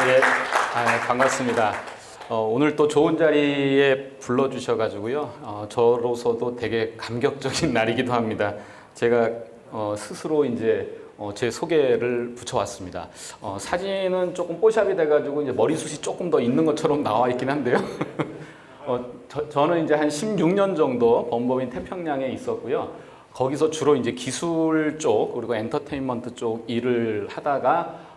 예, 반갑습니다. 오늘 또 좋은 자리에 불러주셔가지고요. 저로서도 되게 감격적인 날이기도 합니다. 제가 스스로 이제 제 소개를 붙여왔습니다. 사진은 조금 뽀샵이 돼가지고 이제 머리숱이 조금 더 있는 것처럼 나와 있긴 한데요. 저는 이제 한 16년 정도 범법인 태평양에 있었고요. 거기서 주로 이제 기술 쪽 그리고 엔터테인먼트 쪽 일을 하다가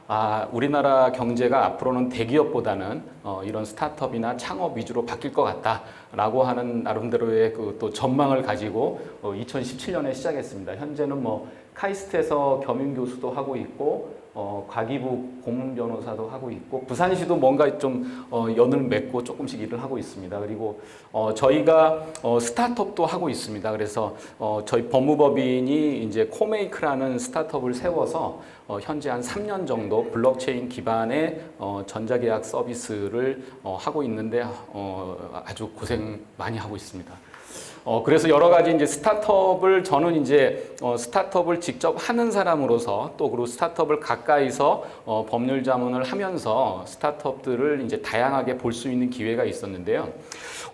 우리나라 경제가 앞으로는 대기업보다는 이런 스타트업이나 창업 위주로 바뀔 것 같다라고 하는 나름대로의 그 또 전망을 가지고 2017년에 시작했습니다. 현재는 뭐 카이스트에서 겸임 교수도 하고 있고 과기부 고문 변호사도 하고 있고 부산시도 뭔가 좀 연을 맺고 조금씩 일을 하고 있습니다. 그리고 저희가 스타트업도 하고 있습니다. 그래서 저희 법무법인이 이제 코메이크라는 스타트업을 세워서 현재 한 3년 정도 블록체인 기반의 전자계약 서비스를 하고 있는데 아주 고생 많이 하고 있습니다. 그래서 여러 가지 이제 스타트업을 저는 이제 스타트업을 직접 하는 사람으로서 또 그리고 스타트업을 가까이서 법률 자문을 하면서 스타트업들을 이제 다양하게 볼 수 있는 기회가 있었는데요.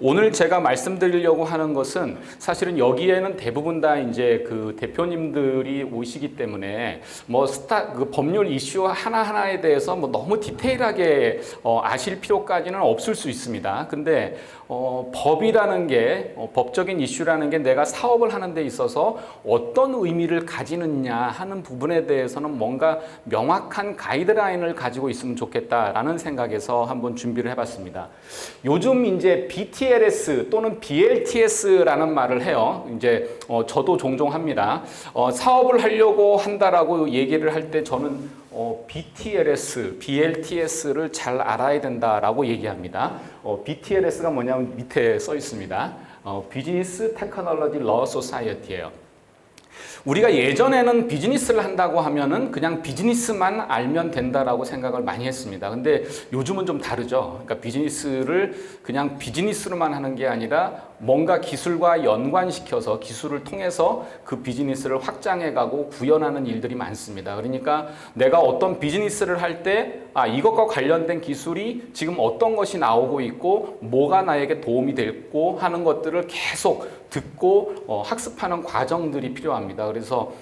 오늘 제가 말씀드리려고 하는 것은 사실은 여기에는 대부분 다 이제 그 대표님들이 오시기 때문에 뭐 그 법률 이슈 하나하나에 대해서 뭐 너무 디테일하게 아실 필요까지는 없을 수 있습니다. 근데 법이라는 게 법적인 이슈라는 게 내가 사업을 하는 데 있어서 어떤 의미를 가지느냐 하는 부분에 대해서는 뭔가 명확한 가이드라인을 가지고 있으면 좋겠다라는 생각에서 한번 준비를 해봤습니다. 요즘 이제 BTLS 또는 BLTS라는 말을 해요. 이제 저도 종종 합니다. 사업을 하려고 한다라고 얘기를 할 때 저는 BTLS, BLTS를 잘 알아야 된다라고 얘기합니다. BTLS가 뭐냐면 밑에 써 있습니다. 비즈니스 테크놀로지 러 소사이어티예요. 우리가 예전에는 비즈니스를 한다고 하면은 그냥 비즈니스만 알면 된다라고 생각을 많이 했습니다. 근데 요즘은 좀 다르죠. 그러니까 비즈니스를 그냥 비즈니스로만 하는 게 아니라 뭔가 기술과 연관시켜서 기술을 통해서 그 비즈니스를 확장해가고 구현하는 일들이 많습니다. 그러니까 내가 어떤 비즈니스를 할 때 이것과 관련된 기술이 지금 어떤 것이 나오고 있고 뭐가 나에게 도움이 됐고 하는 것들을 계속 듣고 학습하는 과정들이 필요합니다. 그래서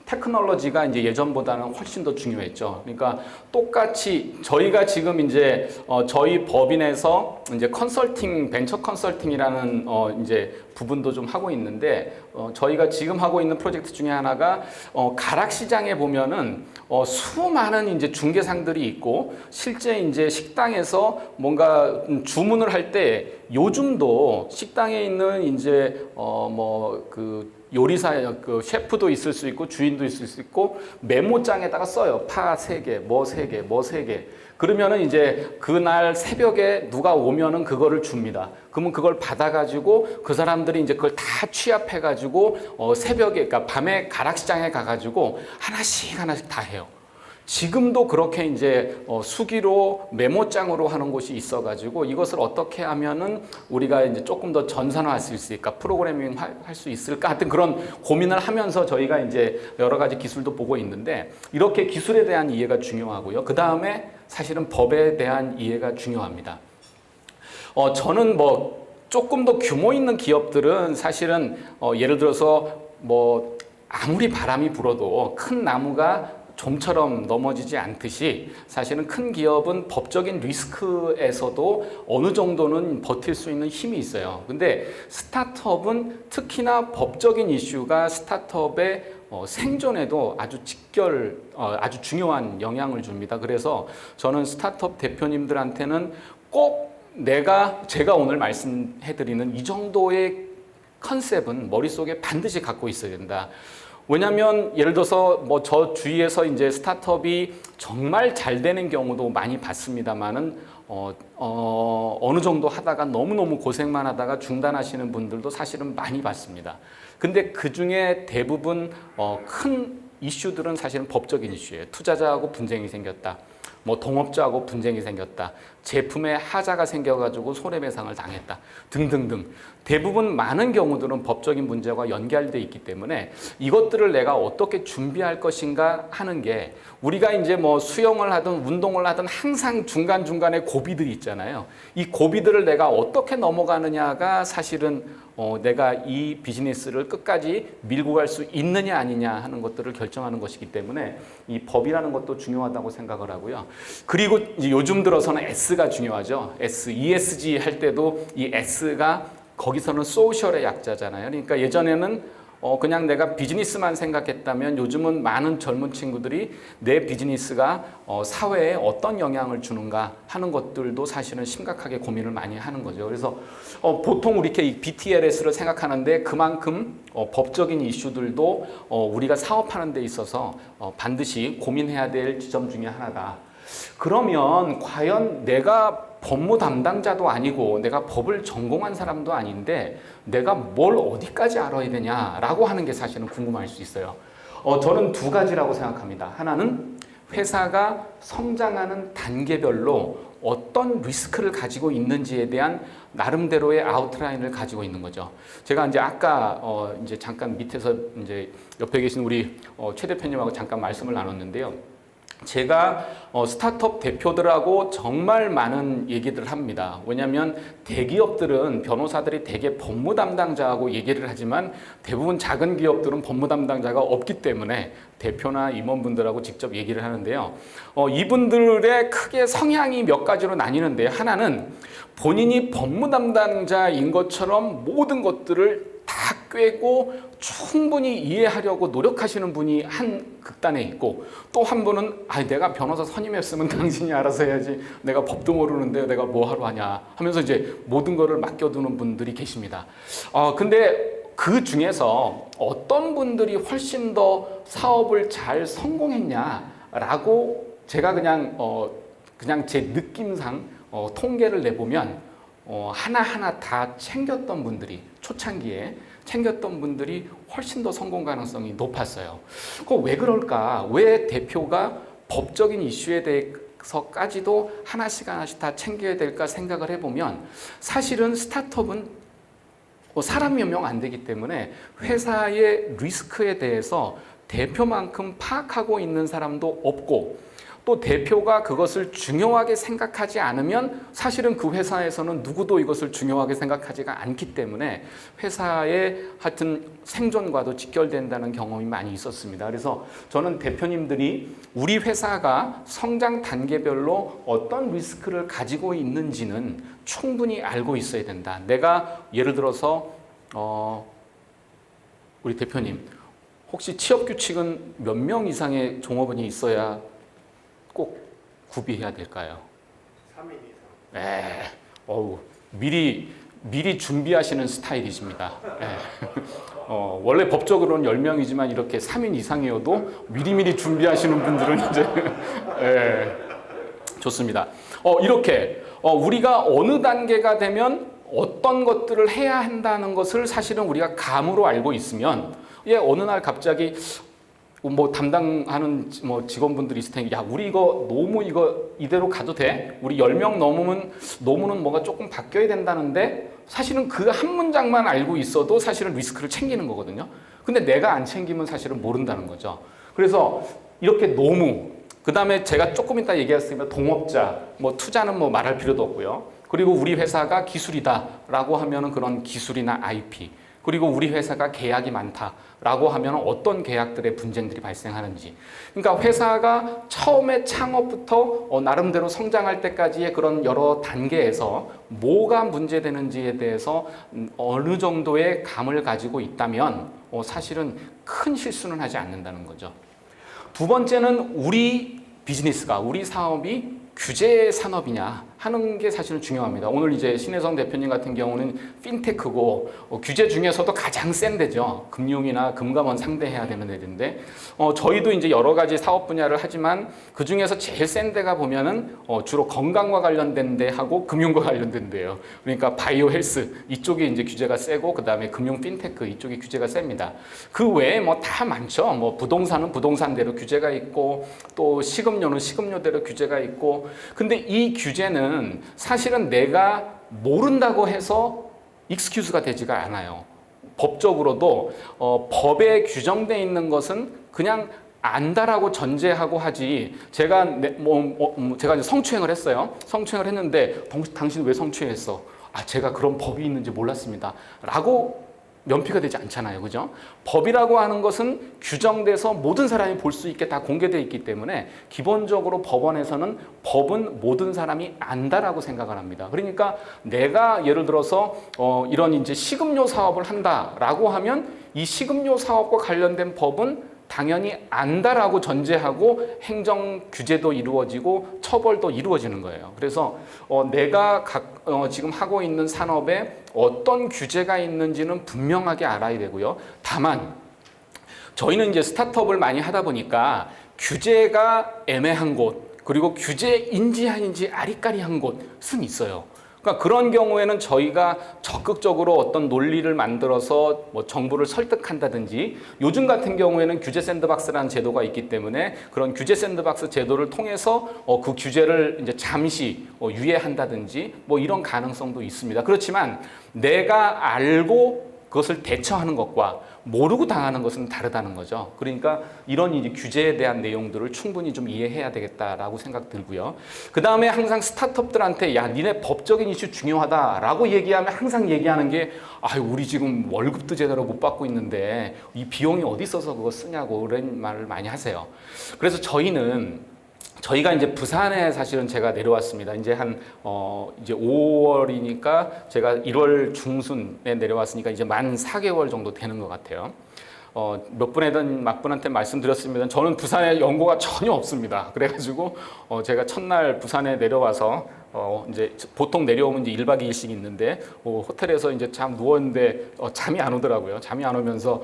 테크놀로지가 이제 예전보다는 훨씬 더 중요했죠. 그러니까 똑같이 저희가 지금 이제 저희 법인에서 이제 컨설팅, 벤처 컨설팅이라는 이제 부분도 좀 하고 있는데 저희가 지금 하고 있는 프로젝트 중에 하나가 가락시장에 보면은 수많은 이제 중개상들이 있고 실제 이제 식당에서 뭔가 주문을 할 때 요즘도 식당에 있는 이제 요리사, 그 셰프도 있을 수 있고 주인도 있을 수 있고 메모장에다가 써요. 파 3개, 뭐 3개, 뭐 3개. 그러면은 이제 그날 새벽에 누가 오면은 그거를 줍니다. 그러면 그걸 받아가지고 그 사람들이 이제 그걸 다 취합해가지고 새벽에, 그러니까 밤에 가락시장에 가가지고 하나씩 다 해요. 지금도 그렇게 이제 수기로 메모장으로 하는 곳이 있어가지고 이것을 어떻게 하면은 우리가 이제 조금 더 전산화할 수 있을까, 프로그래밍 할 수 있을까 하여튼 그런 고민을 하면서 저희가 이제 여러 가지 기술도 보고 있는데 이렇게 기술에 대한 이해가 중요하고요. 그 다음에 사실은 법에 대한 이해가 중요합니다. 저는 뭐 조금 더 규모 있는 기업들은 사실은 예를 들어서 뭐 아무리 바람이 불어도 큰 나무가 좀처럼 넘어지지 않듯이 사실은 큰 기업은 법적인 리스크에서도 어느 정도는 버틸 수 있는 힘이 있어요. 근데 스타트업은 특히나 법적인 이슈가 스타트업의 생존에도 아주 중요한 영향을 줍니다. 그래서 저는 스타트업 대표님들한테는 꼭 제가 오늘 말씀해드리는 이 정도의 컨셉은 머릿속에 반드시 갖고 있어야 된다. 왜냐하면 예를 들어서 뭐 저 주위에서 이제 스타트업이 정말 잘 되는 경우도 많이 봤습니다만은 어느 정도 하다가 너무너무 고생만 하다가 중단하시는 분들도 사실은 많이 봤습니다. 근데 그 중에 대부분 큰 이슈들은 사실은 법적인 이슈예요. 투자자하고 분쟁이 생겼다. 뭐 동업자하고 분쟁이 생겼다. 제품에 하자가 생겨가지고 손해배상을 당했다 등등등 대부분 많은 경우들은 법적인 문제와 연결돼 있기 때문에 이것들을 내가 어떻게 준비할 것인가 하는 게 우리가 이제 뭐 수영을 하든 운동을 하든 항상 중간중간에 고비들이 있잖아요. 이 고비들을 내가 어떻게 넘어가느냐가 사실은 내가 이 비즈니스를 끝까지 밀고 갈 수 있느냐 아니냐 하는 것들을 결정하는 것이기 때문에 이 법이라는 것도 중요하다고 생각을 하고요. 그리고 이제 요즘 들어서는 S가 중요하죠. S, ESG 할 때도 이 S가 거기서는 소셜의 약자잖아요. 그러니까 예전에는 그냥 내가 비즈니스만 생각했다면 요즘은 많은 젊은 친구들이 내 비즈니스가 사회에 어떤 영향을 주는가 하는 것들도 사실은 심각하게 고민을 많이 하는 거죠. 그래서 보통 우리 이렇게 BTLS를 생각하는데 그만큼 법적인 이슈들도 우리가 사업하는 데 있어서 반드시 고민해야 될 지점 중에 하나다. 그러면 과연 내가 법무 담당자도 아니고 내가 법을 전공한 사람도 아닌데 내가 뭘 어디까지 알아야 되냐라고 하는 게 사실은 궁금할 수 있어요. 저는 두 가지라고 생각합니다. 하나는 회사가 성장하는 단계별로 어떤 리스크를 가지고 있는지에 대한 나름대로의 아웃라인을 가지고 있는 거죠. 제가 이제 아까 이제 잠깐 밑에서 이제 옆에 계신 우리 최 대표님하고 잠깐 말씀을 나눴는데요. 제가 스타트업 대표들하고 정말 많은 얘기들을 합니다. 왜냐하면 대기업들은 변호사들이 대개 법무 담당자하고 얘기를 하지만 대부분 작은 기업들은 법무 담당자가 없기 때문에 대표나 임원분들하고 직접 얘기를 하는데요. 이분들의 크게 성향이 몇 가지로 나뉘는데 하나는 본인이 법무 담당자인 것처럼 모든 것들을 다 꿰고 충분히 이해하려고 노력하시는 분이 한 극단에 있고 또 한 분은 내가 변호사 선임했으면 당신이 알아서 해야지 내가 법도 모르는데 내가 뭐 하러 하냐 하면서 이제 모든 거를 맡겨두는 분들이 계십니다. 근데 그 중에서 어떤 분들이 훨씬 더 사업을 잘 성공했냐라고 제가 그냥 제 느낌상 통계를 내보면 하나하나 다 챙겼던 분들이 초창기에 챙겼던 분들이 훨씬 더 성공 가능성이 높았어요. 그거 왜 그럴까? 왜 대표가 법적인 이슈에 대해서까지도 하나씩 다 챙겨야 될까 생각을 해보면 사실은 스타트업은 사람 몇 명 안 되기 때문에 회사의 리스크에 대해서 대표만큼 파악하고 있는 사람도 없고 또 대표가 그것을 중요하게 생각하지 않으면 사실은 그 회사에서는 누구도 이것을 중요하게 생각하지가 않기 때문에 회사의 하여튼 생존과도 직결된다는 경험이 많이 있었습니다. 그래서 저는 대표님들이 우리 회사가 성장 단계별로 어떤 리스크를 가지고 있는지는 충분히 알고 있어야 된다. 내가 예를 들어서 우리 대표님 혹시 취업 규칙은 몇 명 이상의 종업원이 있어야 꼭 구비해야 될까요? 3인 이상. 미리 준비하시는 스타일이십니다. 원래 법적으로는 10명이지만 이렇게 3인 이상이어도 미리미리 준비하시는 분들은 이제 좋습니다. 이렇게 우리가 어느 단계가 되면 어떤 것들을 해야 한다는 것을 사실은 우리가 감으로 알고 있으면 어느 날 갑자기 담당하는 직원분들이 있을 테니까 우리 이거 노무 이대로 가도 돼? 우리 10명 넘으면 노무는 뭐가 조금 바뀌어야 된다는데 사실은 그 한 문장만 알고 있어도 사실은 리스크를 챙기는 거거든요. 근데 내가 안 챙기면 사실은 모른다는 거죠. 그래서 이렇게 노무, 그 다음에 제가 조금 이따 얘기했으니까 동업자, 투자는 말할 필요도 없고요. 그리고 우리 회사가 기술이다라고 하면은 그런 기술이나 IP, 그리고 우리 회사가 계약이 많다라고 하면 어떤 계약들의 분쟁들이 발생하는지. 그러니까 회사가 처음에 창업부터 나름대로 성장할 때까지의 그런 여러 단계에서 뭐가 문제되는지에 대해서 어느 정도의 감을 가지고 있다면 사실은 큰 실수는 하지 않는다는 거죠. 두 번째는 우리 비즈니스가, 우리 사업이 규제 산업이냐 하는 게 사실은 중요합니다. 오늘 이제 신혜성 대표님 같은 경우는 핀테크고 규제 중에서도 가장 센 데죠. 금융이나 금감원 상대해야 되는 데인데 저희도 이제 여러 가지 사업 분야를 하지만 그 중에서 제일 센 데가 보면은 주로 건강과 관련된 데하고 금융과 관련된 데예요. 그러니까 바이오 헬스 이쪽이 이제 규제가 세고 그 다음에 금융 핀테크 이쪽이 규제가 셉니다. 그 외에 다 많죠. 부동산은 부동산대로 규제가 있고 또 식음료는 식음료대로 규제가 있고 근데 이 규제는 규제는 사실은 내가 모른다고 해서 익스큐즈가 되지가 않아요. 법적으로도 법에 규정되어 있는 것은 그냥 안다라고 전제하고 하지. 제가 제가 이제 성추행을 했어요. 성추행을 했는데 당신 왜 성추행했어? 아, 제가 그런 법이 있는지 몰랐습니다. 라고 면피가 되지 않잖아요. 그죠? 법이라고 하는 것은 규정돼서 모든 사람이 볼 수 있게 다 공개되어 있기 때문에 기본적으로 법원에서는 법은 모든 사람이 안다라고 생각을 합니다. 그러니까 내가 예를 들어서 이런 이제 식음료 사업을 한다라고 하면 이 식음료 사업과 관련된 법은 당연히 안다라고 전제하고 행정 규제도 이루어지고 처벌도 이루어지는 거예요. 그래서 내가 지금 하고 있는 산업에 어떤 규제가 있는지는 분명하게 알아야 되고요. 다만 저희는 이제 스타트업을 많이 하다 보니까 규제가 애매한 곳, 그리고 규제인지 아닌지 아리까리한 곳은 있어요. 그러니까 그런 경우에는 저희가 적극적으로 어떤 논리를 만들어서 뭐 정부를 설득한다든지, 요즘 같은 경우에는 규제 샌드박스라는 제도가 있기 때문에 그런 규제 샌드박스 제도를 통해서 그 규제를 이제 잠시 유예한다든지 뭐 이런 가능성도 있습니다. 그렇지만 내가 알고 그것을 대처하는 것과 모르고 당하는 것은 다르다는 거죠. 그러니까 이런 이제 규제에 대한 내용들을 충분히 좀 이해해야 되겠다라고 생각 들고요. 그 다음에 항상 스타트업들한테 야, 니네 법적인 이슈 중요하다라고 얘기하면 항상 얘기하는 게 우리 지금 월급도 제대로 못 받고 있는데 이 비용이 어디 있어서 그거 쓰냐고 그런 말을 많이 하세요. 그래서 저희가 이제 부산에 사실은 제가 내려왔습니다. 이제 이제 5월이니까 제가 1월 중순에 내려왔으니까 이제 만 4개월 정도 되는 것 같아요. 몇 분한테 말씀드렸습니다. 저는 부산에 연고가 전혀 없습니다. 그래가지고 제가 첫날 부산에 내려와서 이제 보통 내려오면 이제 1박 2일씩 있는데 호텔에서 이제 잠 누웠는데 잠이 안 오더라고요. 잠이 안 오면서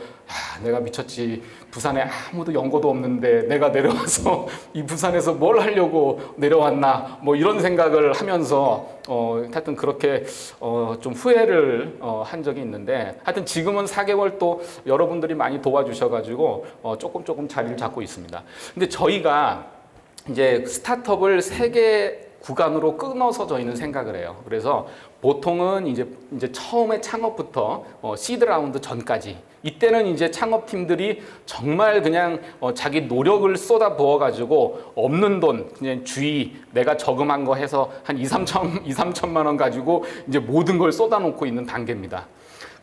내가 미쳤지. 부산에 아무도 연고도 없는데 내가 내려와서 이 부산에서 뭘 하려고 내려왔나 뭐 이런 생각을 하면서 하여튼 그렇게 좀 후회를 한 적이 있는데, 하여튼 지금은 4개월 또 여러분들이 많이 도와주셔가지고 조금 자리를 잡고 있습니다. 근데 저희가 이제 스타트업을 3개 구간으로 끊어서 저희는 생각을 해요. 그래서 보통은 이제 처음에 창업부터 시드 라운드 전까지, 이때는 이제 창업팀들이 정말 그냥 자기 노력을 쏟아 부어가지고 없는 돈, 그냥 내가 저금한 거 해서 한 2, 3천만 원 가지고 이제 모든 걸 쏟아놓고 있는 단계입니다.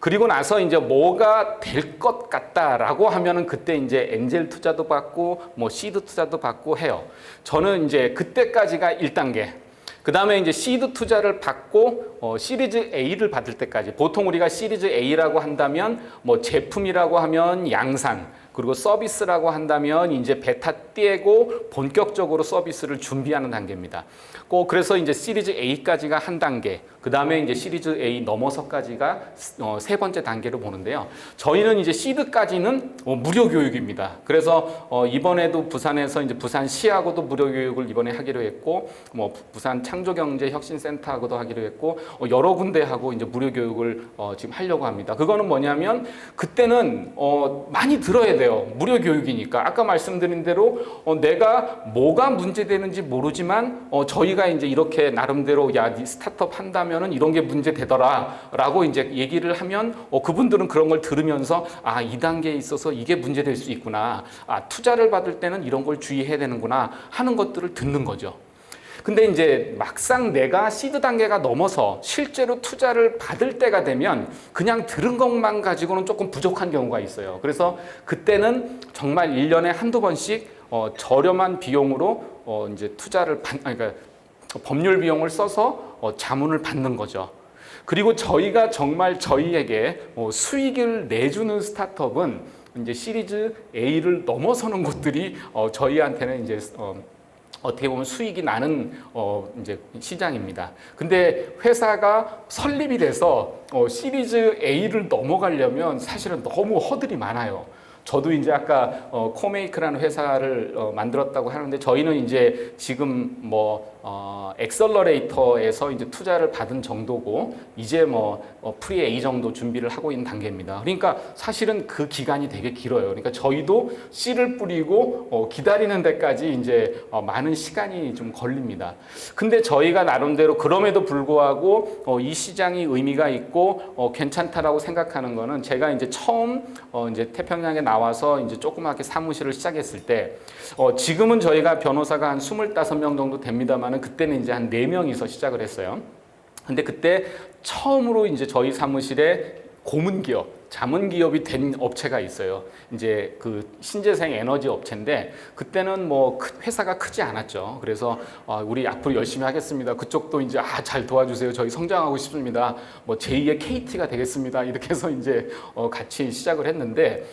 그리고 나서 이제 뭐가 될 것 같다라고 하면은 그때 이제 엔젤 투자도 받고 뭐 시드 투자도 받고 해요. 저는 이제 그때까지가 1단계. 그 다음에 이제 시드 투자를 받고 시리즈 A를 받을 때까지, 보통 우리가 시리즈 A라고 한다면 뭐 제품이라고 하면 양산, 그리고 서비스라고 한다면 이제 베타 떼고 본격적으로 서비스를 준비하는 단계입니다. 그래서 이제 시리즈 A까지가 한 단계, 그 다음에 이제 시리즈 A 넘어서까지가 3번째 단계로 보는데요. 저희는 이제 시드까지는 무료 교육입니다. 그래서 이번에도 부산에서 이제 부산시하고도 무료 교육을 이번에 하기로 했고, 뭐 부산 창조경제혁신센터하고도 하기로 했고, 여러 군데하고 이제 무료 교육을 지금 하려고 합니다. 그거는 뭐냐면 그때는 많이 들어야 돼요. 무료 교육이니까. 아까 말씀드린 대로 내가 뭐가 문제되는지 모르지만 저희가 이제 이렇게 나름대로 야, 네 스타트업 한다면은 이런 게 문제되더라라고 이제 얘기를 하면 그분들은 그런 걸 들으면서 2단계에 있어서 이게 문제될 수 있구나. 투자를 받을 때는 이런 걸 주의해야 되는구나 하는 것들을 듣는 거죠. 근데 이제 막상 내가 시드 단계가 넘어서 실제로 투자를 받을 때가 되면 그냥 들은 것만 가지고는 조금 부족한 경우가 있어요. 그래서 그때는 정말 1년에 한두 번씩 저렴한 비용으로 이제 그러니까 법률 비용을 써서 자문을 받는 거죠. 그리고 저희가 정말 저희에게 수익을 내주는 스타트업은 이제 시리즈 A를 넘어서는 곳들이 저희한테는 이제 어떻게 보면 수익이 나는 이제 시장입니다. 근데 회사가 설립이 돼서 시리즈 A를 넘어가려면 사실은 너무 허들이 많아요. 저도 이제 아까 코메이크라는 회사를 만들었다고 하는데 저희는 이제 지금 뭐 엑셀러레이터에서 이제 투자를 받은 정도고 이제 프리 A 정도 준비를 하고 있는 단계입니다. 그러니까 사실은 그 기간이 되게 길어요. 그러니까 저희도 씨를 뿌리고 기다리는 데까지 이제 많은 시간이 좀 걸립니다. 근데 저희가 나름대로 그럼에도 불구하고 이 시장이 의미가 있고 괜찮다라고 생각하는 거는 제가 이제 처음 이제 태평양에 나와서 이제 조그맣게 사무실을 시작했을 때 지금은 저희가 변호사가 한 25명 정도 됩니다만은 그때는 이제 한 4명이서 시작을 했어요. 근데 그때 처음으로 이제 저희 사무실에 고문기업, 자문기업이 된 업체가 있어요. 이제 그 신재생 에너지 업체인데 그때는 뭐 회사가 크지 않았죠. 그래서 우리 앞으로 열심히 하겠습니다. 그쪽도 이제 잘 도와주세요. 저희 성장하고 싶습니다. 뭐 제2의 KT가 되겠습니다. 이렇게 해서 이제 같이 시작을 했는데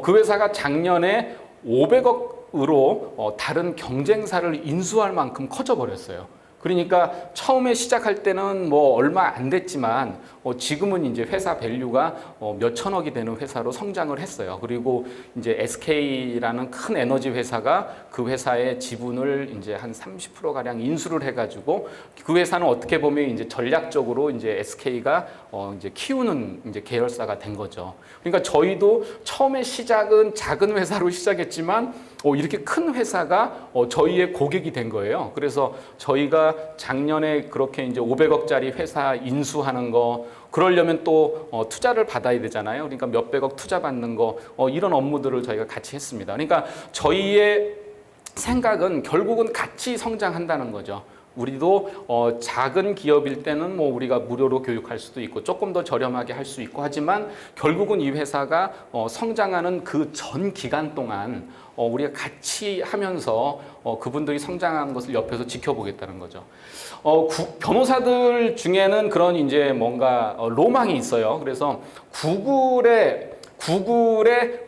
그 회사가 작년에 500억으로 다른 경쟁사를 인수할 만큼 커져 버렸어요. 그러니까 처음에 시작할 때는 뭐 얼마 안 됐지만 지금은 이제 회사 밸류가 몇 천억이 되는 회사로 성장을 했어요. 그리고 이제 SK라는 큰 에너지 회사가 그 회사의 지분을 이제 한 30% 가량 인수를 해가지고 그 회사는 어떻게 보면 이제 전략적으로 이제 SK가 이제 키우는 이제 계열사가 된 거죠. 그러니까 저희도 처음에 시작은 작은 회사로 시작했지만 이렇게 큰 회사가 저희의 고객이 된 거예요. 그래서 저희가 작년에 그렇게 이제 500억짜리 회사 인수하는 거 그러려면 또 투자를 받아야 되잖아요. 그러니까 몇백억 투자 받는 거 이런 업무들을 저희가 같이 했습니다. 그러니까 저희의 생각은 결국은 같이 성장한다는 거죠. 우리도 작은 기업일 때는 뭐 우리가 무료로 교육할 수도 있고 조금 더 저렴하게 할 수 있고 하지만 결국은 이 회사가 성장하는 그 전 기간 동안 우리가 같이 하면서 그분들이 성장하는 것을 옆에서 지켜보겠다는 거죠. 변호사들 중에는 그런 이제 뭔가 로망이 있어요. 그래서 구글의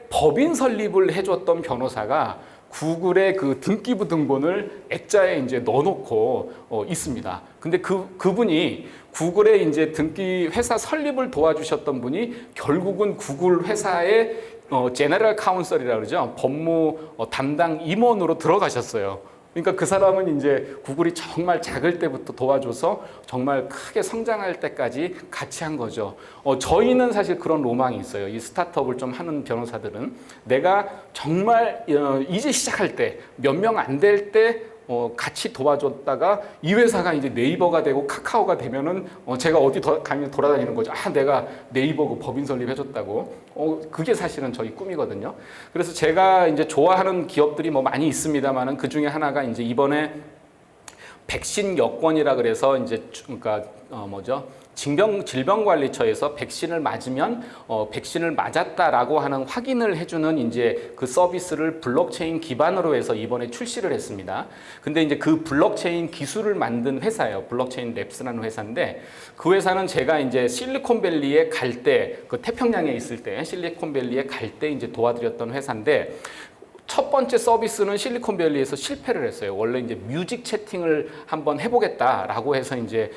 법인 설립을 해줬던 변호사가 구글의 그 등기부 등본을 액자에 이제 넣어놓고 있습니다. 근데 그분이 구글의 이제 등기 회사 설립을 도와주셨던 분이 결국은 구글 회사의 제너럴 카운셀이라고 그러죠. 법무 담당 임원으로 들어가셨어요. 그러니까 그 사람은 이제 구글이 정말 작을 때부터 도와줘서 정말 크게 성장할 때까지 같이 한 거죠. 저희는 사실 그런 로망이 있어요. 이 스타트업을 좀 하는 변호사들은 내가 정말 이제 시작할 때 몇 명 안 될 때 같이 도와줬다가 이 회사가 이제 네이버가 되고 카카오가 되면은 제가 어디 가면 돌아다니는 거죠. 내가 네이버고 법인 설립해줬다고. 그게 사실은 저희 꿈이거든요. 그래서 제가 이제 좋아하는 기업들이 뭐 많이 있습니다만은 그 중에 하나가 이제 이번에 백신 여권이라 그래서 이제 그러니까 질병관리처에서 백신을 맞으면 백신을 맞았다라고 하는 확인을 해주는 이제 그 서비스를 블록체인 기반으로 해서 이번에 출시를 했습니다. 근데 이제 그 블록체인 기술을 만든 회사예요. 블록체인 랩스라는 회사인데 그 회사는 제가 이제 실리콘밸리에 갈 때, 그 태평양에 있을 때 실리콘밸리에 갈 때 이제 도와드렸던 회사인데. 첫 번째 서비스는 실리콘밸리에서 실패를 했어요. 원래 이제 뮤직 채팅을 한번 해보겠다라고 해서 이제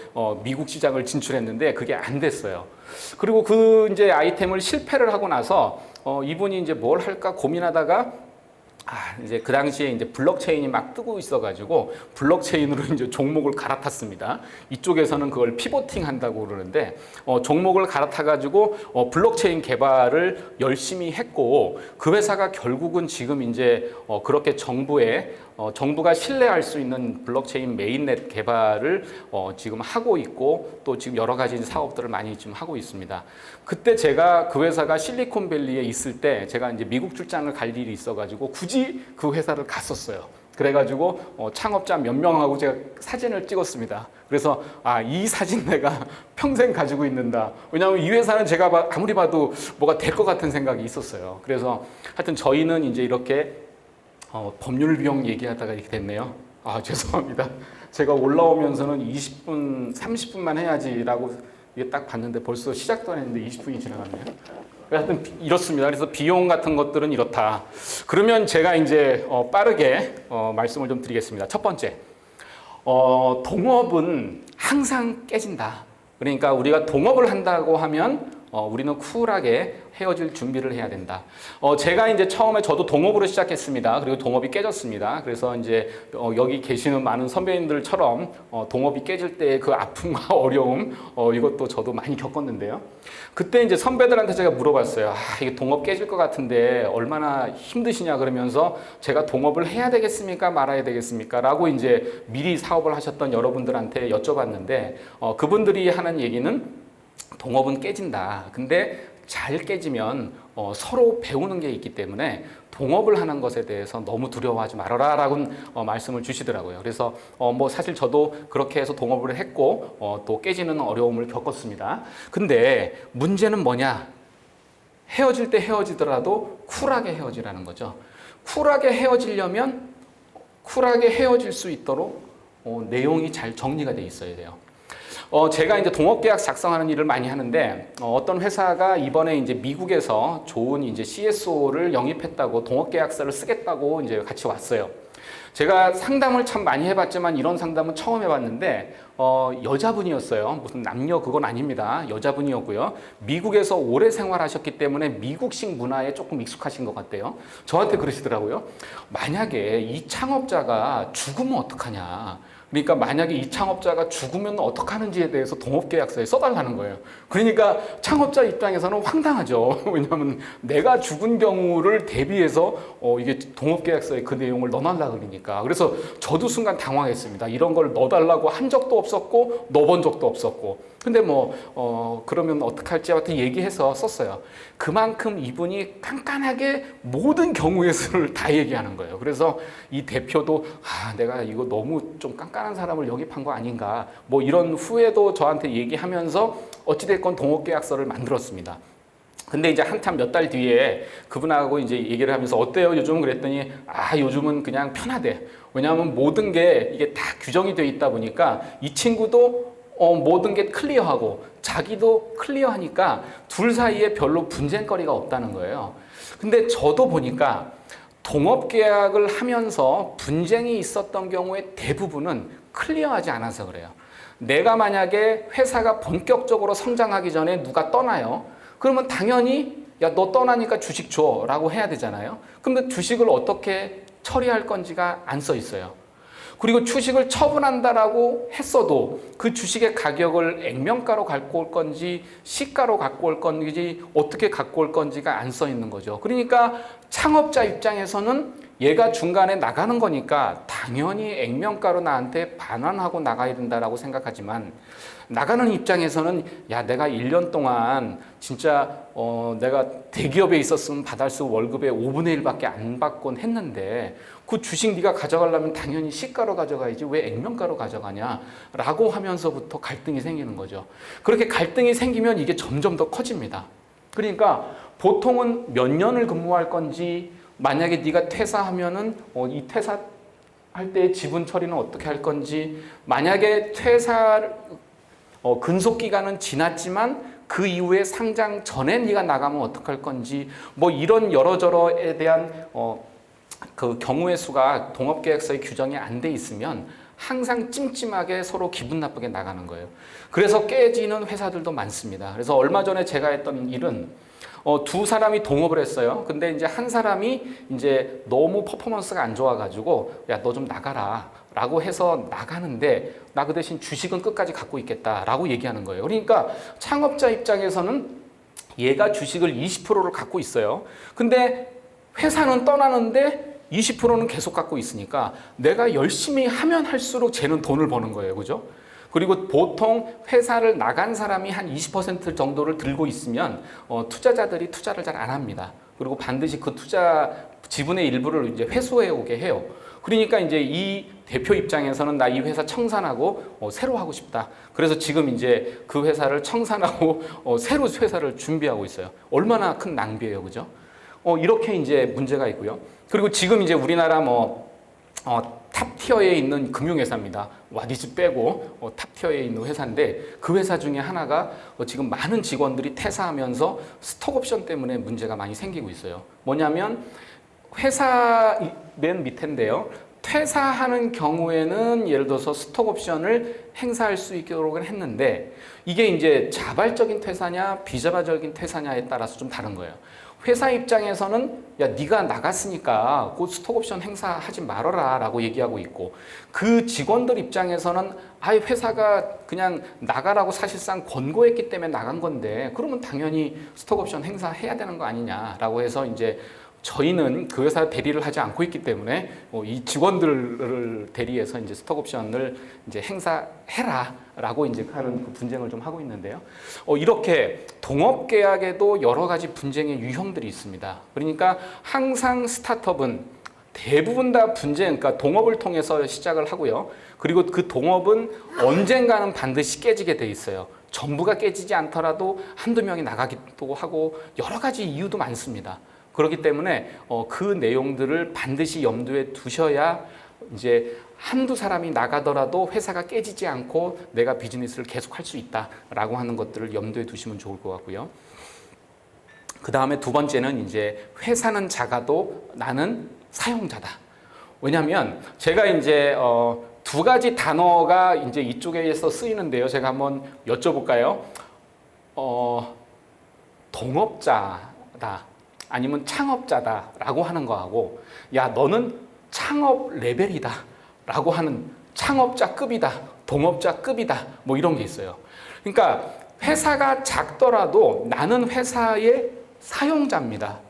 미국 시장을 진출했는데 그게 안 됐어요. 그리고 그 이제 아이템을 실패를 하고 나서 이분이 이제 뭘 할까 고민하다가 이제 그 당시에 이제 블록체인이 막 뜨고 있어가지고 블록체인으로 이제 종목을 갈아탔습니다. 이쪽에서는 그걸 피보팅 한다고 그러는데 종목을 갈아타가지고 블록체인 개발을 열심히 했고 그 회사가 결국은 지금 이제 그렇게 정부가 신뢰할 수 있는 블록체인 메인넷 개발을 지금 하고 있고 또 지금 여러 가지 사업들을 많이 지금 하고 있습니다. 그때 제가 그 회사가 실리콘밸리에 있을 때 제가 이제 미국 출장을 갈 일이 있어가지고 굳이 그 회사를 갔었어요. 그래가지고 창업자 몇 명하고 제가 사진을 찍었습니다. 그래서 이 사진 내가 평생 가지고 있는다. 왜냐하면 이 회사는 제가 아무리 봐도 뭐가 될 것 같은 생각이 있었어요. 그래서 하여튼 저희는 이제 이렇게 법률 비용 얘기하다가 이렇게 됐네요. 죄송합니다. 제가 올라오면서는 20분, 30분만 해야지라고 이게 딱 봤는데 벌써 시작도 안 했는데 20분이 지나갔네요. 하여튼 이렇습니다. 그래서 비용 같은 것들은 이렇다. 그러면 제가 이제 빠르게 말씀을 좀 드리겠습니다. 첫 번째, 동업은 항상 깨진다. 그러니까 우리가 동업을 한다고 하면 우리는 쿨하게 헤어질 준비를 해야 된다. 제가 이제 처음에 저도 동업으로 시작했습니다. 그리고 동업이 깨졌습니다. 그래서 이제 여기 계시는 많은 선배님들처럼 동업이 깨질 때 그 아픔과 어려움 이것도 저도 많이 겪었는데요. 그때 이제 선배들한테 제가 물어봤어요. 이게 동업 깨질 것 같은데 얼마나 힘드시냐 그러면서 제가 동업을 해야 되겠습니까? 말아야 되겠습니까? 라고 이제 미리 사업을 하셨던 여러분들한테 여쭤봤는데 그분들이 하는 얘기는 동업은 깨진다. 근데 잘 깨지면 서로 배우는 게 있기 때문에 동업을 하는 것에 대해서 너무 두려워하지 말아라 라고 말씀을 주시더라고요. 그래서 뭐 사실 저도 그렇게 해서 동업을 했고 또 깨지는 어려움을 겪었습니다. 근데 문제는 뭐냐? 헤어질 때 헤어지더라도 쿨하게 헤어지라는 거죠. 쿨하게 헤어지려면 쿨하게 헤어질 수 있도록 내용이 잘 정리가 돼 있어야 돼요. 제가 이제 동업계약 작성하는 일을 많이 하는데, 어떤 회사가 이번에 이제 미국에서 좋은 이제 CSO를 영입했다고 동업계약서를 쓰겠다고 이제 같이 왔어요. 제가 상담을 참 많이 해봤지만 이런 상담은 처음 해봤는데, 여자분이었어요. 무슨 남녀 그건 아닙니다. 여자분이었고요. 미국에서 오래 생활하셨기 때문에 미국식 문화에 조금 익숙하신 것 같아요. 저한테 그러시더라고요. 만약에 이 창업자가 죽으면 어떡하냐. 그러니까 만약에 이 창업자가 죽으면 어떡하는지에 대해서 동업계약서에 써달라는 거예요. 그러니까 창업자 입장에서는 황당하죠. 왜냐하면 내가 죽은 경우를 대비해서 이게 동업계약서에 그 내용을 넣어달라 그러니까. 그래서 저도 순간 당황했습니다. 이런 걸 넣어달라고 한 적도 없었고 넣어본 적도 없었고. 근데 그러면 어떡할지 하여튼 얘기해서 썼어요. 그만큼 이분이 깐깐하게 모든 경우의 수를 다 얘기하는 거예요. 그래서 이 대표도 내가 이거 너무 좀 깐깐한 사람을 영입한 거 아닌가 뭐 이런 후회도 저한테 얘기하면서 어찌됐건 동업계약서를 만들었습니다. 근데 이제 한참 몇 달 뒤에 그분하고 이제 얘기를 하면서 어때요 요즘 그랬더니 요즘은 그냥 편하대. 왜냐하면 모든 게 이게 다 규정이 돼 있다 보니까 이 친구도 모든 게 클리어하고 자기도 클리어하니까 둘 사이에 별로 분쟁거리가 없다는 거예요. 근데 저도 보니까 동업계약을 하면서 분쟁이 있었던 경우에 대부분은 클리어하지 않아서 그래요. 내가 만약에 회사가 본격적으로 성장하기 전에 누가 떠나요. 그러면 당연히 야, 너 떠나니까 주식 줘 라고 해야 되잖아요. 근데 주식을 어떻게 처리할 건지가 안 써 있어요. 그리고 주식을 처분한다라고 했어도 그 주식의 가격을 액면가로 갖고 올 건지 시가로 갖고 올 건지 어떻게 갖고 올 건지가 안 써 있는 거죠. 그러니까 창업자 입장에서는 얘가 중간에 나가는 거니까 당연히 액면가로 나한테 반환하고 나가야 된다라고 생각하지만 나가는 입장에서는 야 내가 1년 동안 진짜 내가 대기업에 있었으면 받을 수 월급의 5분의 1밖에 안 받곤 했는데 그 주식 네가 가져가려면 당연히 시가로 가져가야지 왜 액면가로 가져가냐 라고 하면서부터 갈등이 생기는 거죠. 그렇게 갈등이 생기면 이게 점점 더 커집니다. 그러니까 보통은 몇 년을 근무할 건지 만약에 네가 퇴사하면은 이 퇴사할 때 지분 처리는 어떻게 할 건지 만약에 근속 기간은 지났지만 그 이후에 상장 전에 네가 나가면 어떡할 건지 뭐 이런 여러저러에 대한 그 경우의 수가 동업계약서에 규정이 안 돼 있으면 항상 찜찜하게 서로 기분 나쁘게 나가는 거예요. 그래서 깨지는 회사들도 많습니다. 그래서 얼마 전에 제가 했던 일은 두 사람이 동업을 했어요. 근데 이제 한 사람이 이제 너무 퍼포먼스가 안 좋아가지고 야, 너 좀 나가라. 라고 해서 나가는데 나 그 대신 주식은 끝까지 갖고 있겠다라고 얘기하는 거예요. 그러니까 창업자 입장에서는 얘가 주식을 20%를 갖고 있어요. 근데 회사는 떠나는데 20%는 계속 갖고 있으니까 내가 열심히 하면 할수록 쟤는 돈을 버는 거예요. 그죠? 그리고 보통 회사를 나간 사람이 한 20% 정도를 들고 있으면 투자자들이 투자를 잘 안 합니다. 그리고 반드시 그 투자 지분의 일부를 이제 회수해 오게 해요. 그러니까 이제 이 대표 입장에서는 나 이 회사 청산하고 새로 하고 싶다. 그래서 지금 이제 그 회사를 청산하고 새로 회사를 준비하고 있어요. 얼마나 큰 낭비예요, 그죠? 이렇게 이제 문제가 있고요. 그리고 지금 이제 우리나라 탑 티어에 있는 금융회사입니다. 와디즈 빼고 탑 티어에 있는 회사인데 그 회사 중에 하나가 지금 많은 직원들이 퇴사하면서 스톡옵션 때문에 문제가 많이 생기고 있어요. 뭐냐면 회사 맨 밑인데요. 퇴사하는 경우에는 예를 들어서 스톡 옵션을 행사할 수 있도록 했는데 이게 이제 자발적인 퇴사냐 비자발적인 퇴사냐에 따라서 좀 다른 거예요. 회사 입장에서는 야 네가 나갔으니까 그 스톡 옵션 행사하지 말아라 라고 얘기하고 있고 그 직원들 입장에서는 아예 회사가 그냥 나가라고 사실상 권고했기 때문에 나간 건데 그러면 당연히 스톡 옵션 행사해야 되는 거 아니냐라고 해서 이제 저희는 그 회사 대리를 하지 않고 있기 때문에 이 직원들을 대리해서 이제 스톡 옵션을 이제 행사해라라고 이제 하는 그 분쟁을 좀 하고 있는데요. 이렇게 동업 계약에도 여러 가지 분쟁의 유형들이 있습니다. 그러니까 항상 스타트업은 대부분 다 분쟁, 그러니까 동업을 통해서 시작을 하고요. 그리고 그 동업은 언젠가는 반드시 깨지게 돼 있어요. 전부가 깨지지 않더라도 한두 명이 나가기도 하고 여러 가지 이유도 많습니다. 그렇기 때문에 그 내용들을 반드시 염두에 두셔야 이제 한두 사람이 나가더라도 회사가 깨지지 않고 내가 비즈니스를 계속할 수 있다라고 하는 것들을 염두에 두시면 좋을 것 같고요. 그 다음에 두 번째는 이제 회사는 작아도 나는 사용자다. 왜냐하면 제가 이제 두 가지 단어가 이제 이쪽에서 쓰이는데요. 제가 한번 여쭤볼까요? 동업자다. 아니면 창업자다라고 하는 거하고 야 너는 창업 레벨이다 라고 하는 창업자급이다 동업자급이다 뭐 이런 게 있어요. 그러니까 회사가 작더라도 나는 회사의 사용자입니다.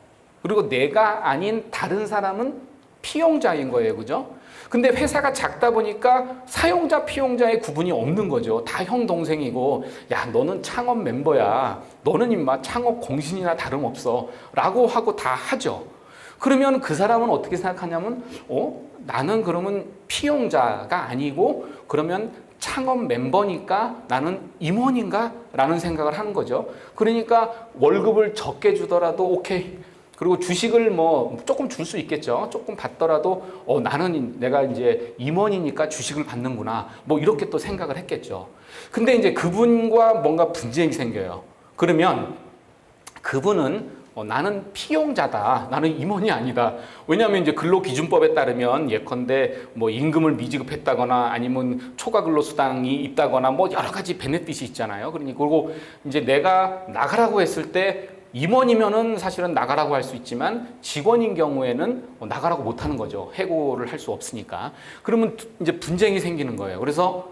그리고 내가 아닌 다른 사람은 피용자인 거예요. 그죠? 근데 회사가 작다 보니까 사용자, 피용자의 구분이 없는 거죠. 다 형, 동생이고, 야, 너는 창업 멤버야. 너는 임마 창업 공신이나 다름없어. 라고 하고 다 하죠. 그러면 그 사람은 어떻게 생각하냐면, 나는 그러면 피용자가 아니고, 그러면 창업 멤버니까 나는 임원인가? 라는 생각을 하는 거죠. 그러니까 월급을 적게 주더라도 오케이. 그리고 주식을 뭐 조금 줄 수 있겠죠. 조금 받더라도 나는 내가 이제 임원이니까 주식을 받는구나. 뭐 이렇게 또 생각을 했겠죠. 근데 이제 그분과 뭔가 분쟁이 생겨요. 그러면 그분은 나는 피용자다. 나는 임원이 아니다. 왜냐하면 이제 근로기준법에 따르면 예컨대 뭐 임금을 미지급했다거나 아니면 초과 근로수당이 있다거나 뭐 여러 가지 베네핏이 있잖아요. 그리고 이제 내가 나가라고 했을 때 임원이면은 사실은 나가라고 할 수 있지만 직원인 경우에는 나가라고 못 하는 거죠. 해고를 할 수 없으니까. 그러면 이제 분쟁이 생기는 거예요. 그래서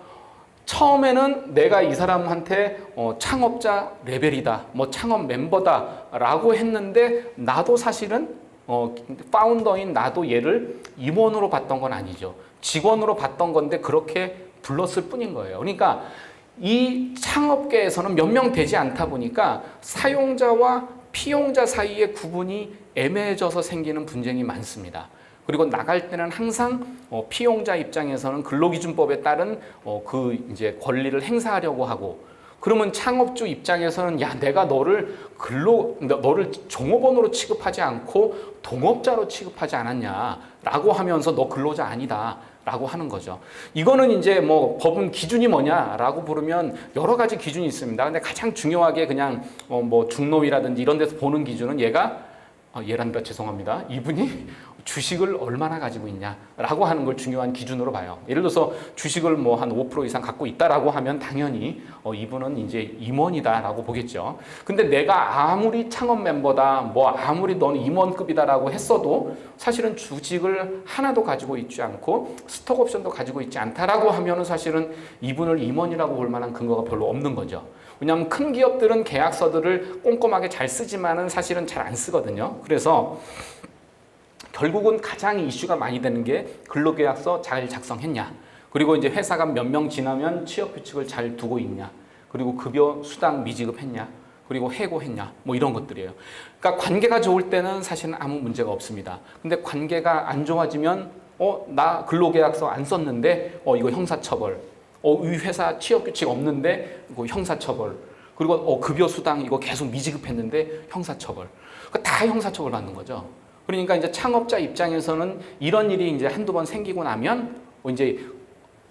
처음에는 내가 이 사람한테 창업자 레벨이다, 뭐 창업 멤버다라고 했는데 나도 사실은 파운더인 나도 얘를 임원으로 봤던 건 아니죠. 직원으로 봤던 건데 그렇게 불렀을 뿐인 거예요. 그러니까 이 창업계에서는 몇 명 되지 않다 보니까 사용자와 피용자 사이의 구분이 애매해져서 생기는 분쟁이 많습니다. 그리고 나갈 때는 항상 피용자 입장에서는 근로기준법에 따른 그 이제 권리를 행사하려고 하고 그러면 창업주 입장에서는 야 내가 너를 종업원으로 취급하지 않고 동업자로 취급하지 않았냐라고 하면서 너 근로자 아니다. 라고 하는 거죠. 이거는 이제 뭐 법은 기준이 뭐냐라고 부르면 여러 가지 기준이 있습니다. 근데 가장 중요하게 그냥 뭐 중노위라든지 이런 데서 보는 기준은 얘란다 죄송합니다. 이분이 주식을 얼마나 가지고 있냐라고 하는 걸 중요한 기준으로 봐요. 예를 들어서 주식을 뭐 한 5% 이상 갖고 있다라고 하면 당연히 이분은 이제 임원이다라고 보겠죠. 근데 내가 아무리 창업 멤버다, 뭐 아무리 너는 임원급이다라고 했어도 사실은 주식을 하나도 가지고 있지 않고 스톡 옵션도 가지고 있지 않다라고 하면은 사실은 이분을 임원이라고 볼 만한 근거가 별로 없는 거죠. 왜냐하면 큰 기업들은 계약서들을 꼼꼼하게 잘 쓰지만은 사실은 잘 안 쓰거든요. 그래서 결국은 가장 이슈가 많이 되는 게 근로계약서 잘 작성했냐, 그리고 이제 회사가 몇 명 지나면 취업규칙을 잘 두고 있냐, 그리고 급여 수당 미지급했냐, 그리고 해고했냐, 뭐 이런 것들이에요. 그러니까 관계가 좋을 때는 사실은 아무 문제가 없습니다. 근데 관계가 안 좋아지면 나 근로계약서 안 썼는데 이거 형사처벌, 이 회사 취업규칙 없는데 이거 형사처벌, 그리고 급여 수당 이거 계속 미지급했는데 형사처벌, 그러니까 다 형사처벌 받는 거죠. 그러니까 이제 창업자 입장에서는 이런 일이 이제 한두 번 생기고 나면 이제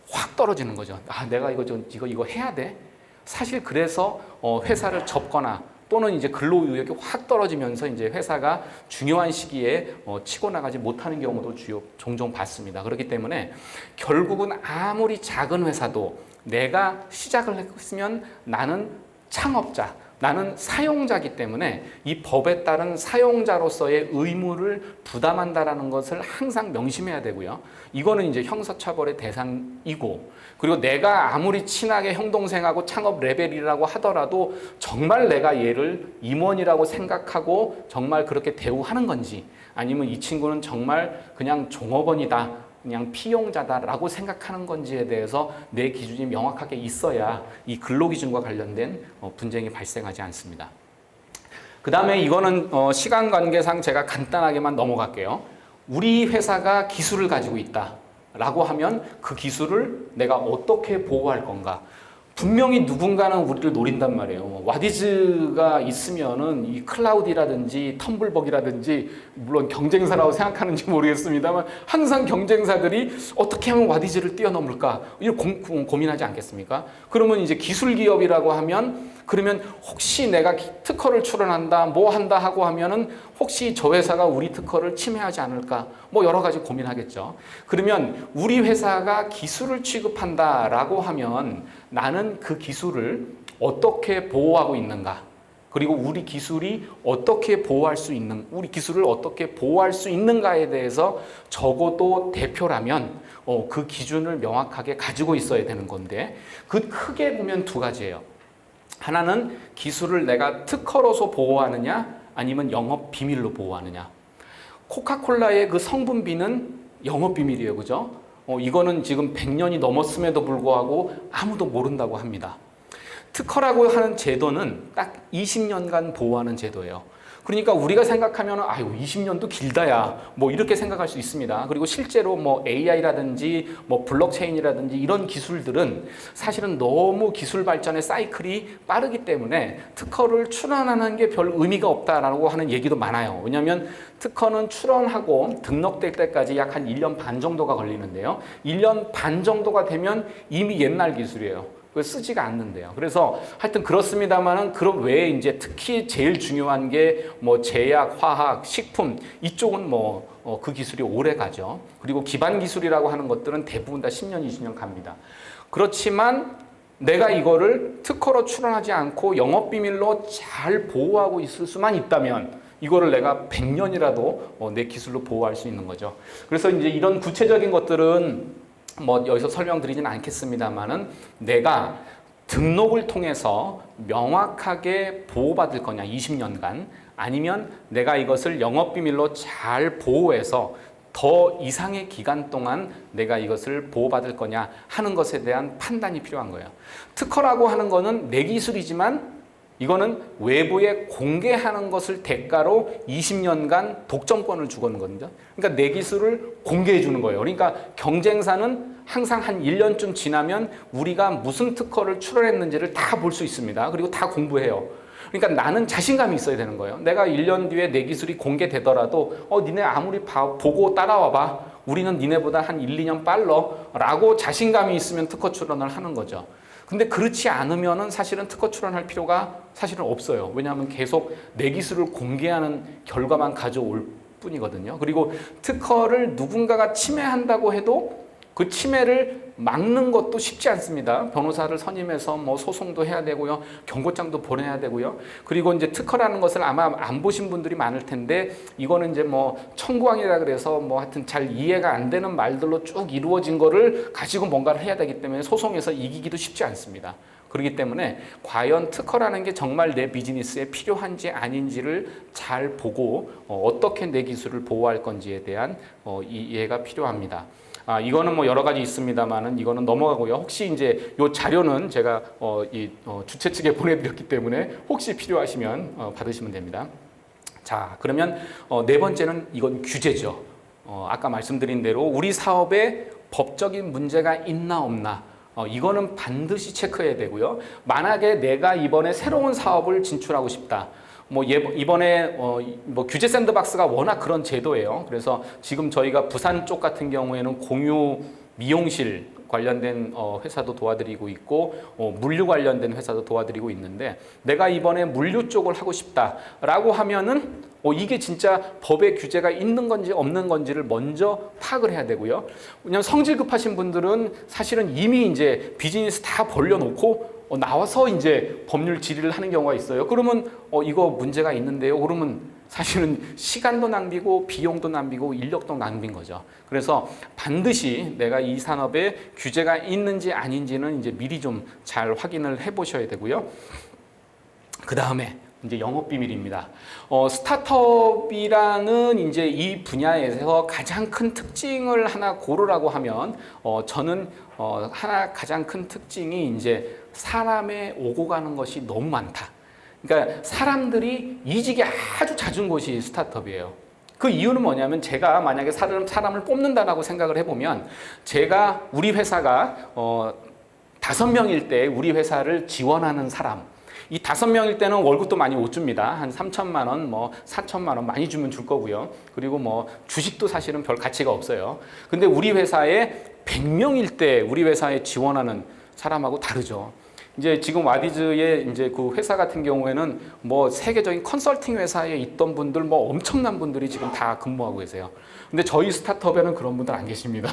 확 떨어지는 거죠. 아, 내가 이거 해야 돼. 사실 그래서 회사를 접거나 또는 이제 근로 의욕이 확 떨어지면서 이제 회사가 중요한 시기에 치고 나가지 못하는 경우도 종종 봤습니다. 그렇기 때문에 결국은 아무리 작은 회사도 내가 시작을 했으면 나는 창업자, 나는 사용자이기 때문에 이 법에 따른 사용자로서의 의무를 부담한다라는 것을 항상 명심해야 되고요. 이거는 이제 형사처벌의 대상이고, 그리고 내가 아무리 친하게 형 동생하고 창업 레벨이라고 하더라도 정말 내가 얘를 임원이라고 생각하고 정말 그렇게 대우하는 건지, 아니면 이 친구는 정말 그냥 종업원이다, 그냥 피용자다라고 생각하는 건지에 대해서 내 기준이 명확하게 있어야 이 근로기준과 관련된 분쟁이 발생하지 않습니다. 그 다음에 이거는 시간 관계상 제가 간단하게만 넘어갈게요. 우리 회사가 기술을 가지고 있다라고 하면 그 기술을 내가 어떻게 보호할 건가? 분명히 누군가는 우리를 노린단 말이에요. 와디즈가 있으면은 이 클라우디라든지 텀블벅이라든지, 물론 경쟁사라고 생각하는지 모르겠습니다만 항상 경쟁사들이 어떻게 하면 와디즈를 뛰어넘을까 이렇게 고민하지 않겠습니까? 그러면 이제 기술 기업이라고 하면, 그러면 혹시 내가 특허를 출원한다 뭐 한다 하고 하면은 혹시 저 회사가 우리 특허를 침해하지 않을까, 뭐 여러 가지 고민하겠죠. 그러면 우리 회사가 기술을 취급한다라고 하면 나는 그 기술을 어떻게 보호하고 있는가, 그리고 우리 기술이 어떻게 보호할 수 있는, 우리 기술을 어떻게 보호할 수 있는가에 대해서 적어도 대표라면 그 기준을 명확하게 가지고 있어야 되는 건데, 그 크게 보면 두 가지예요. 하나는 기술을 내가 특허로서 보호하느냐, 아니면 영업 비밀로 보호하느냐. 코카콜라의 그 성분비는 영업 비밀이에요, 그죠? 이거는 지금 100년이 넘었음에도 불구하고 아무도 모른다고 합니다. 특허라고 하는 제도는 딱 20년간 보호하는 제도예요. 그러니까 우리가 생각하면 아유 20년도 길다야 뭐 이렇게 생각할 수 있습니다. 그리고 실제로 뭐 AI라든지 뭐 블록체인이라든지 이런 기술들은 사실은 너무 기술 발전의 사이클이 빠르기 때문에 특허를 출원하는 게 별 의미가 없다라고 하는 얘기도 많아요. 왜냐하면 특허는 출원하고 등록될 때까지 약 한 1년 반 정도가 걸리는데요. 1년 반 정도가 되면 이미 옛날 기술이에요. 쓰지가 않는데요. 그래서 하여튼 그렇습니다만은, 그럼 왜 이제 특히 제일 중요한 게 뭐 제약, 화학, 식품 이쪽은 뭐 그 기술이 오래 가죠. 그리고 기반 기술이라고 하는 것들은 대부분 다 10년, 20년 갑니다. 그렇지만 내가 이거를 특허로 출원하지 않고 영업 비밀로 잘 보호하고 있을 수만 있다면 이거를 내가 100년이라도 내 기술로 보호할 수 있는 거죠. 그래서 이제 이런 구체적인 것들은 뭐 여기서 설명드리진 않겠습니다만은, 내가 등록을 통해서 명확하게 보호받을 거냐 20년간, 아니면 내가 이것을 영업비밀로 잘 보호해서 더 이상의 기간 동안 내가 이것을 보호받을 거냐 하는 것에 대한 판단이 필요한 거예요. 특허라고 하는 거는 내 기술이지만 이거는 외부에 공개하는 것을 대가로 20년간 독점권을 주는 거거든요. 그러니까 내 기술을 공개해 주는 거예요. 그러니까 경쟁사는 항상 한 1년쯤 지나면 우리가 무슨 특허를 출원했는지를 다 볼 수 있습니다. 그리고 다 공부해요. 그러니까 나는 자신감이 있어야 되는 거예요. 내가 1년 뒤에 내 기술이 공개되더라도 니네 아무리 보고 따라와 봐. 우리는 니네보다 한 1, 2년 빨라 라고 자신감이 있으면 특허 출원을 하는 거죠. 근데 그렇지 않으면은 사실은 특허 출원할 필요가 사실은 없어요. 왜냐하면 계속 내 기술을 공개하는 결과만 가져올 뿐이거든요. 그리고 특허를 누군가가 침해한다고 해도 그 침해를 막는 것도 쉽지 않습니다. 변호사를 선임해서 뭐 소송도 해야 되고요. 경고장도 보내야 되고요. 그리고 이제 특허라는 것을 아마 안 보신 분들이 많을 텐데, 이거는 이제 뭐 청구항이라 그래서 뭐 하여튼 잘 이해가 안 되는 말들로 쭉 이루어진 거를 가지고 뭔가를 해야 되기 때문에 소송에서 이기기도 쉽지 않습니다. 그렇기 때문에 과연 특허라는 게 정말 내 비즈니스에 필요한지 아닌지를 잘 보고 어떻게 내 기술을 보호할 건지에 대한 이해가 필요합니다. 이거는 뭐 여러 가지 있습니다만은 이거는 넘어가고요. 혹시 이제 요 자료는 제가 주최 측에 보내드렸기 때문에 혹시 필요하시면 받으시면 됩니다. 자, 그러면 네 번째는 이건 규제죠. 아까 말씀드린 대로 우리 사업에 법적인 문제가 있나 없나, 이거는 반드시 체크해야 되고요. 만약에 내가 이번에 새로운 사업을 진출하고 싶다. 이번에 뭐 규제 샌드박스가 워낙 그런 제도예요. 그래서 지금 저희가 부산 쪽 같은 경우에는 공유 미용실 관련된 회사도 도와드리고 있고 물류 관련된 회사도 도와드리고 있는데, 내가 이번에 물류 쪽을 하고 싶다라고 하면은 이게 진짜 법에 규제가 있는 건지 없는 건지를 먼저 파악을 해야 되고요. 왜냐하면 성질 급하신 분들은 사실은 이미 이제 비즈니스 다 벌려놓고 나와서 이제 법률 질의를 하는 경우가 있어요. 그러면 이거 문제가 있는데요. 그러면 사실은 시간도 낭비고 비용도 낭비고 인력도 낭비인 거죠. 그래서 반드시 내가 이 산업에 규제가 있는지 아닌지는 이제 미리 좀 잘 확인을 해보셔야 되고요. 그 다음에 이제 영업 비밀입니다. 스타트업이라는 이제 이 분야에서 가장 큰 특징을 하나 고르라고 하면 저는 하나 가장 큰 특징이 이제 사람의 오고 가는 것이 너무 많다. 그러니까 사람들이 이직이 아주 잦은 곳이 스타트업이에요. 그 이유는 뭐냐면, 제가 만약에 사람을 뽑는다라고 생각을 해보면, 제가 우리 회사가 5명일 때 우리 회사를 지원하는 사람, 이 5명일 때는 월급도 많이 못 줍니다. 한 3천만 원, 뭐 4천만 원 많이 주면 줄 거고요. 그리고 뭐 주식도 사실은 별 가치가 없어요. 근데 우리 회사에 100명일 때 우리 회사에 지원하는 사람하고 다르죠. 이제 지금 와디즈의 이제 그 회사 같은 경우에는 뭐 세계적인 컨설팅 회사에 있던 분들 뭐 엄청난 분들이 지금 다 근무하고 계세요. 근데 저희 스타트업에는 그런 분들 안 계십니다.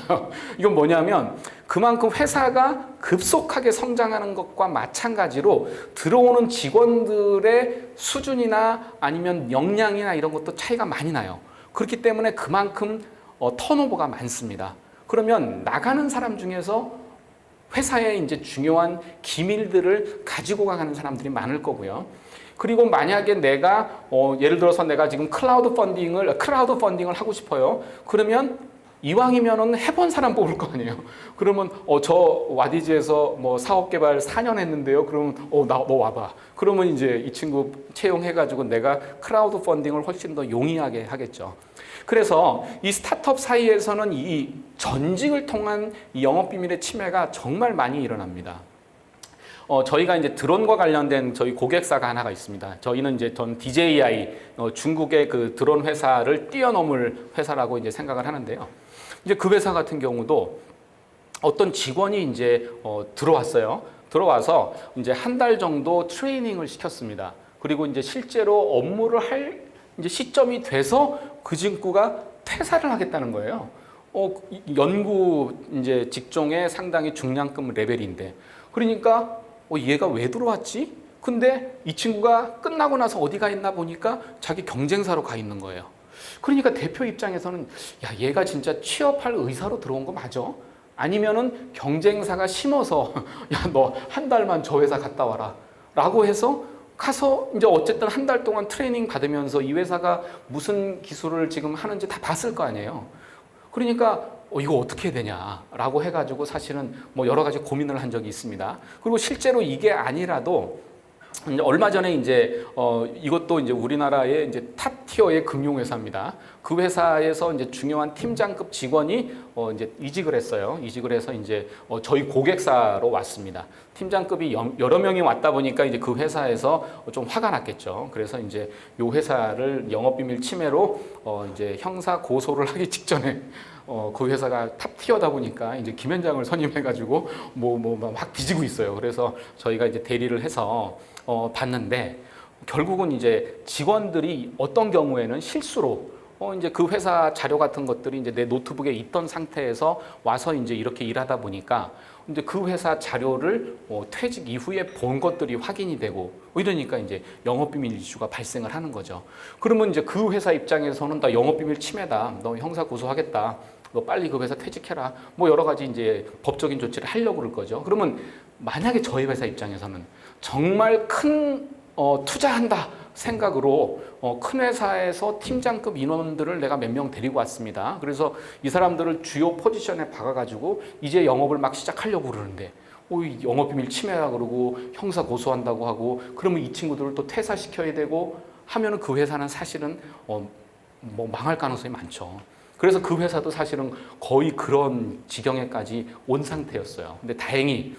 이건 뭐냐면, 그만큼 회사가 급속하게 성장하는 것과 마찬가지로 들어오는 직원들의 수준이나 아니면 역량이나 이런 것도 차이가 많이 나요. 그렇기 때문에 그만큼 턴오버가 많습니다. 그러면 나가는 사람 중에서 회사의 이제 중요한 기밀들을 가지고 가는 사람들이 많을 거고요. 그리고 만약에 내가 예를 들어서 내가 지금 크라우드 펀딩을 하고 싶어요. 그러면 이왕이면은 해본 사람 뽑을 거 아니에요. 그러면 저 와디즈에서 뭐 사업 개발 4년 했는데요. 그러면 너 와봐. 그러면 이제 이 친구 채용해가지고 내가 크라우드 펀딩을 훨씬 더 용이하게 하겠죠. 그래서 이 스타트업 사이에서는 이 전직을 통한 이 영업 비밀의 침해가 정말 많이 일어납니다. 저희가 이제 드론과 관련된 저희 고객사가 하나가 있습니다. 저희는 이제 전 DJI 중국의 그 드론 회사를 뛰어넘을 회사라고 이제 생각을 하는데요. 이제 그 회사 같은 경우도 어떤 직원이 이제 들어왔어요. 들어와서 이제 한 달 정도 트레이닝을 시켰습니다. 그리고 이제 실제로 업무를 할 이제 시점이 돼서 그 친구가 퇴사를 하겠다는 거예요. 연구 이제 직종의 상당히 중량급 레벨인데, 그러니까 얘가 왜 들어왔지? 근데 이 친구가 끝나고 나서 어디 가 있나 보니까 자기 경쟁사로 가 있는 거예요. 그러니까 대표 입장에서는 야, 얘가 진짜 취업할 의사로 들어온 거 맞아? 아니면은 경쟁사가 심어서 야, 너 한 달만 저 회사 갔다 와라 라고 해서 가서 이제 어쨌든 한 달 동안 트레이닝 받으면서 이 회사가 무슨 기술을 지금 하는지 다 봤을 거 아니에요. 그러니까 이거 어떻게 해야 되냐라고 해가지고 사실은 뭐 여러 가지 고민을 한 적이 있습니다. 그리고 실제로 이게 아니라도 이제 얼마 전에 이제 이것도 이제 우리나라의 이제 탑 티어의 금융회사입니다. 그 회사에서 이제 중요한 팀장급 직원이 이제 이직을 했어요. 이직을 해서 이제 저희 고객사로 왔습니다. 팀장급이 여러 명이 왔다 보니까 이제 그 회사에서 좀 화가 났겠죠. 그래서 이제 이 회사를 영업비밀 침해로 이제 형사 고소를 하기 직전에 그 회사가 탑 티어다 보니까 이제 김현장을 선임해가지고 막 뒤지고 있어요. 그래서 저희가 이제 대리를 해서 봤는데, 결국은 이제 직원들이 어떤 경우에는 실수로 이제 그 회사 자료 같은 것들이 이제 내 노트북에 있던 상태에서 와서 이제 이렇게 일하다 보니까 이제 그 회사 자료를 퇴직 이후에 본 것들이 확인이 되고 이러니까 이제 영업비밀 이슈가 발생을 하는 거죠. 그러면 이제 그 회사 입장에서는 나 영업비밀 침해다, 너 형사 고소하겠다, 너 빨리 그 회사 퇴직해라, 뭐 여러 가지 이제 법적인 조치를 하려고 그럴 거죠. 그러면 만약에 저희 회사 입장에서는 정말 큰 투자한다 생각으로 큰 회사에서 팀장급 인원들을 내가 몇 명 데리고 왔습니다. 그래서 이 사람들을 주요 포지션에 박아가지고 이제 영업을 막 시작하려고 그러는데 영업비밀 침해라 그러고 형사 고소한다고 하고, 그러면 이 친구들을 또 퇴사시켜야 되고 하면은 그 회사는 사실은 뭐 망할 가능성이 많죠. 그래서 그 회사도 사실은 거의 그런 지경에까지 온 상태였어요. 근데 다행히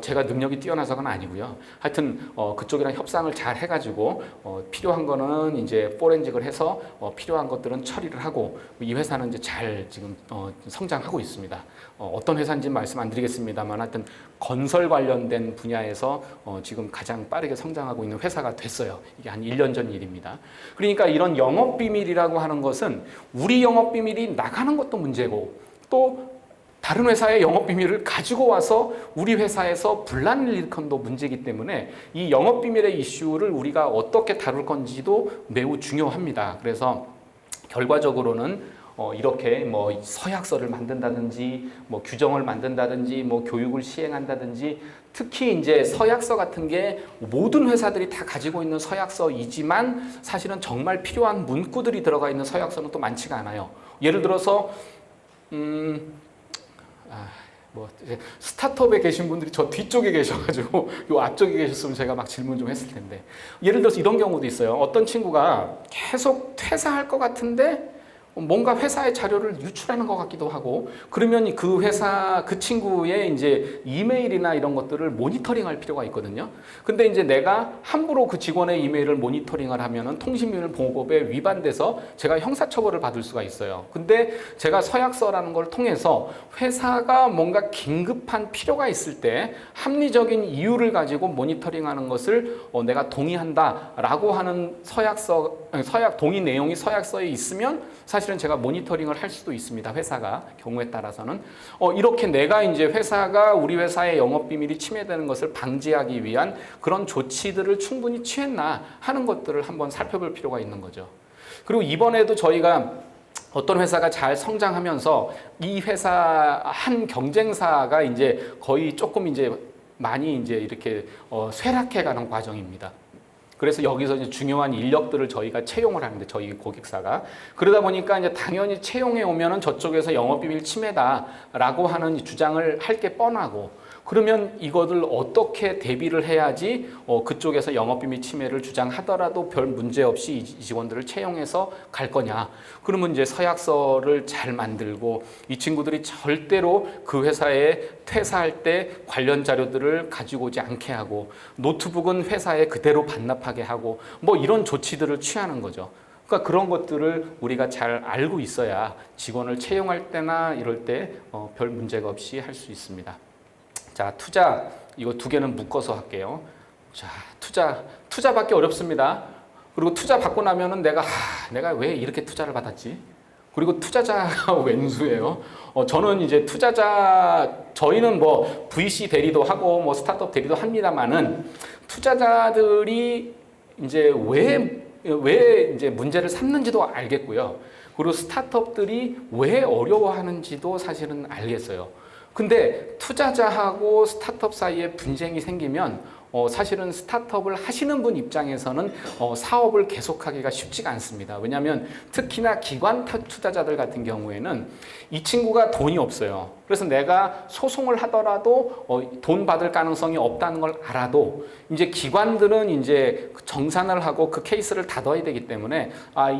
제가 능력이 뛰어나서가 아니고요. 하여튼 그쪽이랑 협상을 잘 해가지고 필요한 거는 이제 포렌직을 해서 필요한 것들은 처리를 하고 이 회사는 이제 잘 지금 성장하고 있습니다. 어떤 회사인지 말씀 안 드리겠습니다만 하여튼 건설 관련된 분야에서 지금 가장 빠르게 성장하고 있는 회사가 됐어요. 이게 한 1년 전 일입니다. 그러니까 이런 영업 비밀이라고 하는 것은 우리 영업 비밀이 나가는 것도 문제고 또 다른 회사의 영업 비밀을 가지고 와서 우리 회사에서 분란을 일으킨 도 문제이기 때문에 이 영업 비밀의 이슈를 우리가 어떻게 다룰 건지도 매우 중요합니다. 그래서 결과적으로는 이렇게 뭐 서약서를 만든다든지 뭐 규정을 만든다든지 뭐 교육을 시행한다든지 특히 이제 서약서 같은 게 모든 회사들이 다 가지고 있는 서약서이지만 사실은 정말 필요한 문구들이 들어가 있는 서약서는 또 많지가 않아요. 예를 들어서 스타트업에 계신 분들이 저 뒤쪽에 계셔가지고 요 앞쪽에 계셨으면 제가 막 질문 좀 했을 텐데 예를 들어서 이런 경우도 있어요. 어떤 친구가 계속 퇴사할 것 같은데 뭔가 회사의 자료를 유출하는 것 같기도 하고 그러면 그 회사 그 친구의 이제 이메일이나 이런 것들을 모니터링할 필요가 있거든요. 근데 이제 내가 함부로 그 직원의 이메일을 모니터링을 하면은 통신비밀보호법에 위반돼서 제가 형사처벌을 받을 수가 있어요. 근데 제가 서약서라는 걸 통해서 회사가 뭔가 긴급한 필요가 있을 때 합리적인 이유를 가지고 모니터링하는 것을 내가 동의한다라고 하는 서약 동의 내용이 서약서에 있으면 사실은 제가 모니터링을 할 수도 있습니다. 회사가 경우에 따라서는 이렇게 내가 이제 회사가 우리 회사의 영업 비밀이 침해되는 것을 방지하기 위한 그런 조치들을 충분히 취했나 하는 것들을 한번 살펴볼 필요가 있는 거죠. 그리고 이번에도 저희가 어떤 회사가 잘 성장하면서 이 회사 한 경쟁사가 이제 거의 조금 이제 많이 이제 이렇게 쇠락해가는 과정입니다. 그래서 여기서 이제 중요한 인력들을 저희가 채용을 하는데 저희 고객사가 그러다 보니까 이제 당연히 채용해 오면은 저쪽에서 영업비밀 침해다라고 하는 주장을 할 게 뻔하고 그러면 이것을 어떻게 대비를 해야지 그쪽에서 영업비밀 침해를 주장하더라도 별 문제 없이 이 직원들을 채용해서 갈 거냐. 그러면 이제 서약서를 잘 만들고 이 친구들이 절대로 그 회사에 퇴사할 때 관련 자료들을 가지고 오지 않게 하고 노트북은 회사에 그대로 반납하게 하고 뭐 이런 조치들을 취하는 거죠. 그러니까 그런 것들을 우리가 잘 알고 있어야 직원을 채용할 때나 이럴 때 별 문제가 없이 할 수 있습니다. 자, 투자 이거 두 개는 묶어서 할게요. 자, 투자받기 어렵습니다. 그리고 투자 받고 나면은 내가 왜 이렇게 투자를 받았지? 그리고 투자자가 웬수예요. 저는 이제 저희는 뭐 VC 대리도 하고 뭐 스타트업 대리도 합니다만은 투자자들이 이제 왜 이제 문제를 삼는지도 알겠고요. 그리고 스타트업들이 왜 어려워하는지도 사실은 알겠어요. 근데 투자자하고 스타트업 사이에 분쟁이 생기면 사실은 스타트업을 하시는 분 입장에서는 사업을 계속하기가 쉽지가 않습니다. 왜냐하면 특히나 기관 투자자들 같은 경우에는 이 친구가 돈이 없어요. 그래서 내가 소송을 하더라도 돈 받을 가능성이 없다는 걸 알아도 이제 기관들은 이제 정산을 하고 그 케이스를 닫아야 되기 때문에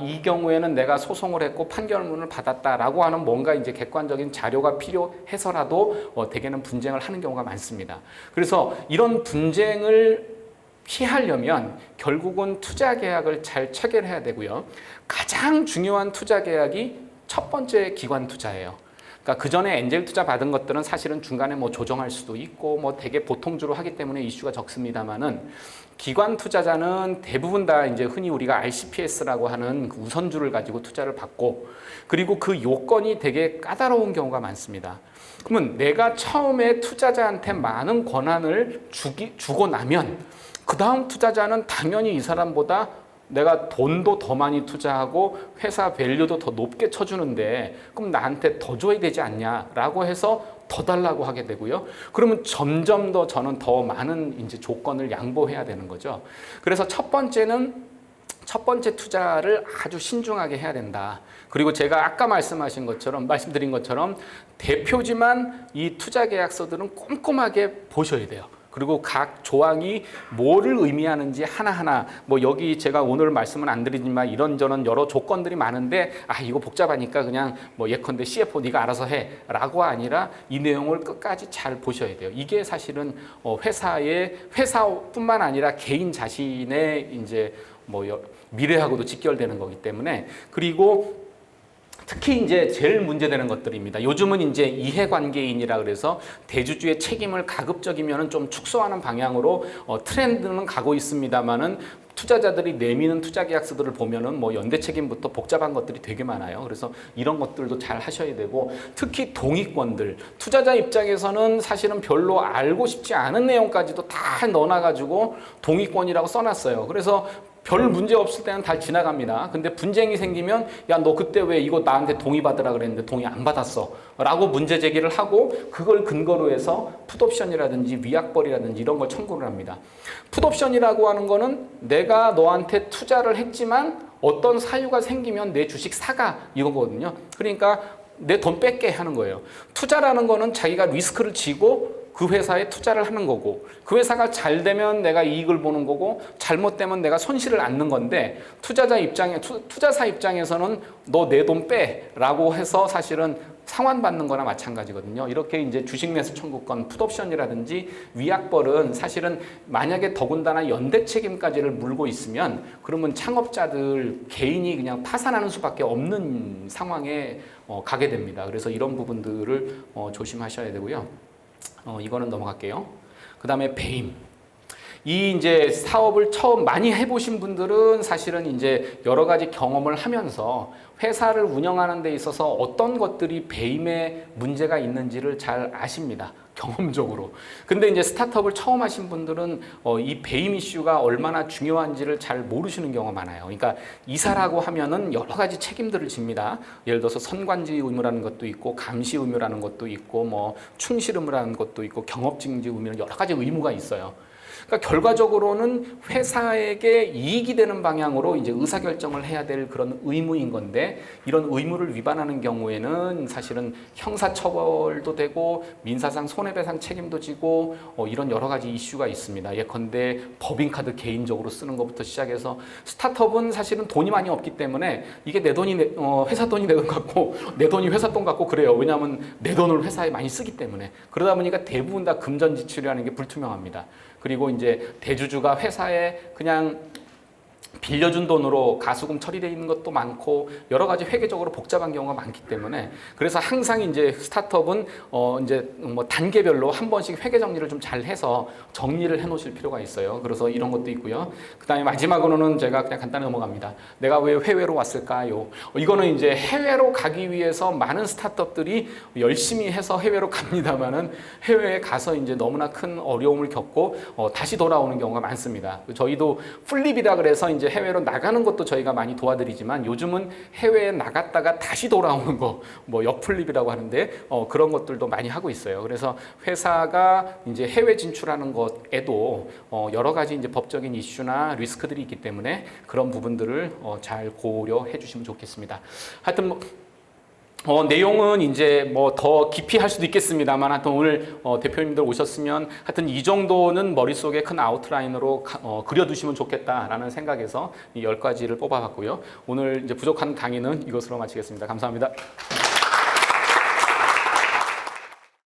이 경우에는 내가 소송을 했고 판결문을 받았다라고 하는 뭔가 이제 객관적인 자료가 필요해서라도 대개는 분쟁을 하는 경우가 많습니다. 그래서 이런 분쟁을 피하려면 결국은 투자 계약을 잘 체결해야 되고요. 가장 중요한 투자 계약이 첫 번째 기관 투자예요. 그러니까 그 전에 엔젤 투자 받은 것들은 사실은 중간에 뭐 조정할 수도 있고 뭐 되게 보통주로 하기 때문에 이슈가 적습니다만은 기관 투자자는 대부분 다 이제 흔히 우리가 RCPS라고 하는 그 우선주를 가지고 투자를 받고 그리고 그 요건이 되게 까다로운 경우가 많습니다. 그러면 내가 처음에 투자자한테 많은 권한을 주고 나면 그 다음 투자자는 당연히 이 사람보다 내가 돈도 더 많이 투자하고 회사 밸류도 더 높게 쳐주는데 그럼 나한테 더 줘야 되지 않냐라고 해서 더 달라고 하게 되고요. 그러면 점점 더 저는 더 많은 이제 조건을 양보해야 되는 거죠. 그래서 첫 번째 투자를 아주 신중하게 해야 된다. 그리고 제가 아까 말씀드린 것처럼 대표지만 이 투자 계약서들은 꼼꼼하게 보셔야 돼요. 그리고 각 조항이 뭐를 의미하는지 하나하나 뭐 여기 제가 오늘 말씀은 안 드리지만 이런저런 여러 조건들이 많은데 이거 복잡하니까 그냥 뭐 예컨대 CFO 네가 알아서 해라고 아니라 이 내용을 끝까지 잘 보셔야 돼요. 이게 사실은 회사뿐만 아니라 개인 자신의 이제 뭐 미래하고도 직결되는 거기 때문에 그리고 특히 이제 제일 문제되는 것들입니다. 요즘은 이제 이해관계인이라 그래서 대주주의 책임을 가급적이면 좀 축소하는 방향으로 트렌드는 가고 있습니다만은 투자자들이 내미는 투자계약서들을 보면은 뭐 연대 책임부터 복잡한 것들이 되게 많아요. 그래서 이런 것들도 잘 하셔야 되고 특히 동의권들 투자자 입장에서는 사실은 별로 알고 싶지 않은 내용까지도 다 넣어놔가지고 동의권이라고 써놨어요. 그래서 별 문제 없을 때는 다 지나갑니다. 근데 분쟁이 생기면 야 너 그때 왜 이거 나한테 동의받으라 그랬는데 동의 안 받았어 라고 문제 제기를 하고 그걸 근거로 해서 풋옵션이라든지 위약벌이라든지 이런 걸 청구를 합니다. 풋옵션이라고 하는 거는 내가 너한테 투자를 했지만 어떤 사유가 생기면 내 주식 사가 이거거든요. 그러니까 내 돈 뺏게 하는 거예요. 투자라는 거는 자기가 리스크를 지고 그 회사에 투자를 하는 거고 그 회사가 잘 되면 내가 이익을 보는 거고 잘못되면 내가 손실을 안는 건데 투자사 입장에서는 너 내 돈 빼라고 해서 사실은 상환받는 거나 마찬가지거든요. 이렇게 이제 주식 매수 청구권, 풋옵션이라든지 위약벌은 사실은 만약에 더군다나 연대 책임까지를 물고 있으면 그러면 창업자들 개인이 그냥 파산하는 수밖에 없는 상황에 가게 됩니다. 그래서 이런 부분들을 조심하셔야 되고요. 이거는 넘어갈게요. 그 다음에 배임. 이 이제 사업을 처음 많이 해보신 분들은 사실은 이제 여러 가지 경험을 하면서 회사를 운영하는 데 있어서 어떤 것들이 배임에 문제가 있는지를 잘 아십니다. 경험적으로. 근데 이제 스타트업을 처음 하신 분들은 이 배임 이슈가 얼마나 중요한지를 잘 모르시는 경우가 많아요. 그러니까 이사라고 하면은 여러 가지 책임들을 집니다. 예를 들어서 선관지 의무라는 것도 있고 감시 의무라는 것도 있고 뭐 충실 의무라는 것도 있고 경업증지 의무는 여러 가지 의무가 있어요. 그러니까 결과적으로는 회사에게 이익이 되는 방향으로 이제 의사결정을 해야 될 그런 의무인 건데 이런 의무를 위반하는 경우에는 사실은 형사처벌도 되고 민사상 손해배상 책임도 지고 이런 여러 가지 이슈가 있습니다. 예컨대 법인카드 개인적으로 쓰는 것부터 시작해서 스타트업은 사실은 돈이 많이 없기 때문에 이게 내 돈이 회사 돈이 내 돈 같고 내 돈이 회사 돈 같고 그래요. 왜냐하면 내 돈을 회사에 많이 쓰기 때문에 그러다 보니까 대부분 다 금전지출이라는 게 불투명합니다. 그리고 이제 대주주가 회사에 그냥 빌려준 돈으로 가수금 처리되어 있는 것도 많고 여러 가지 회계적으로 복잡한 경우가 많기 때문에 그래서 항상 이제 스타트업은 이제 뭐 단계별로 한 번씩 회계 정리를 좀 잘 해서 정리를 해 놓으실 필요가 있어요. 그래서 이런 것도 있고요. 그다음에 마지막으로는 제가 그냥 간단히 넘어갑니다. 내가 왜 해외로 왔을까요? 이거는 이제 해외로 가기 위해서 많은 스타트업들이 열심히 해서 해외로 갑니다만은 해외에 가서 이제 너무나 큰 어려움을 겪고 다시 돌아오는 경우가 많습니다. 저희도 플립이라 그래서 이제 해외로 나가는 것도 저희가 많이 도와드리지만 요즘은 해외에 나갔다가 다시 돌아오는 거, 뭐 역플립이라고 하는데 그런 것들도 많이 하고 있어요. 그래서 회사가 이제 해외 진출하는 것에도 여러 가지 이제 법적인 이슈나 리스크들이 있기 때문에 그런 부분들을 잘 고려해 주시면 좋겠습니다. 하여튼 내용은 이제 뭐 더 깊이 할 수도 있겠습니다만 하여튼 오늘 대표님들 오셨으면 하여튼 이 정도는 머릿속에 큰 아웃라인으로 그려두시면 좋겠다라는 생각에서 이 10가지를 뽑아봤고요. 오늘 이제 부족한 강의는 이것으로 마치겠습니다. 감사합니다.